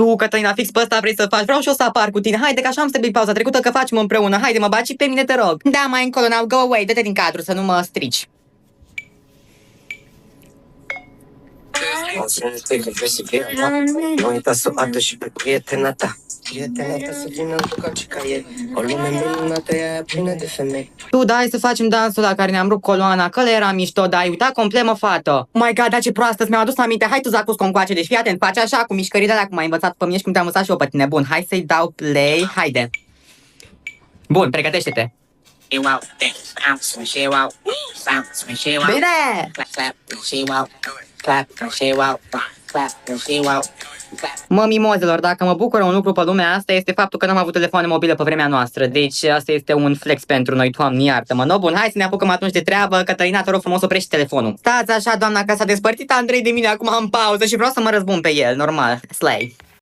tu, Cătălina, fix pe ăsta vrei să faci. Vreau și o să apar cu tine. Haide, că așa am stabilit pauza trecută, că facem împreună. Haide, mă baci și pe mine, te rog. Da, mai încolo, now go away, dă-te din cadru să nu mă strici. Nu uita să o ardă și pe prietena ta. Prietena ta să vină cu ca e o lume minunată, e aia plină de femei. Tu, dai să facem dansul la care ne-am rupt coloana, că le era mișto, dar ai uitat complet, mă, fată. My God, da, ce proastă, mi-am adus aminte. Hai tu, Zacus, concoace, deci fii atent, faci așa, cu mișcările alea, cum ai învățat pe mine și cum te-am învățat și eu pe tine. Bun, hai să-i dau play, haide. Bun, pregătește-te. Bine! Mă, mimozelor, dacă mă bucură un lucru pe lumea asta este faptul că n-am avut telefoane mobile pe vremea noastră. Deci asta este un flex pentru noi, Doamne, iartă-mă. No, bun, hai să ne apucăm atunci de treabă. Cătălina, te rog frumos, oprește telefonul. Stați așa, doamna, că s-a despărțit Andrei de mine, acum am pauză și vreau să mă răzbun pe el, normal. Slay.